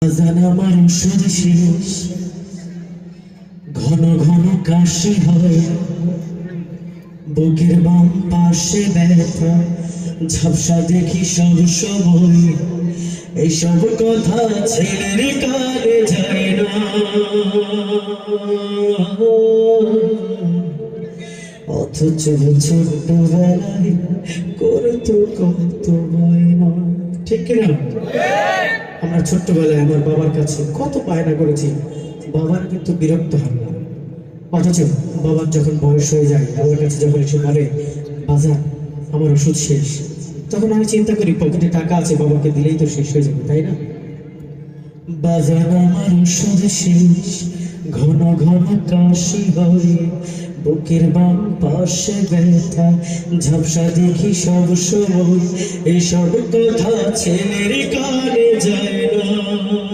বাজান আমার ওষুধ শেষ, ঘন ঘন কাশি হয়, বুকের বাম পাশে ব্যথা, ঝাপসা দেখি সব সময়। এইসব কথা ছেলের কানে যায় না, অথচ ছোট্টবেলায় করতো কত বায়না। ঠিক কিনা? আমরা ছোট্টবেলায় আমার বাবার কাছে কত বায়না করেছি, বাবার কিন্তু বিরক্ত হন না। অথচ বাবার যখন বয়স হয়ে যায়, বাবার কাছে যখন এসে বলে বাজার আমার ওষুধ শেষ, তখন আমি চিন্তা করি পকেটে টাকা আছে, বাবাকে দিলেই তো শেষ হয়ে যাবে, তাই না? বাজার আমার ওষুধ শেষ, ঘন ঘন কাশি হয়, বুকের বাম পাশে ব্যথা, ঝাপসা দেখি সব সময়। এইসব কথা ছেলের কানে যায় না।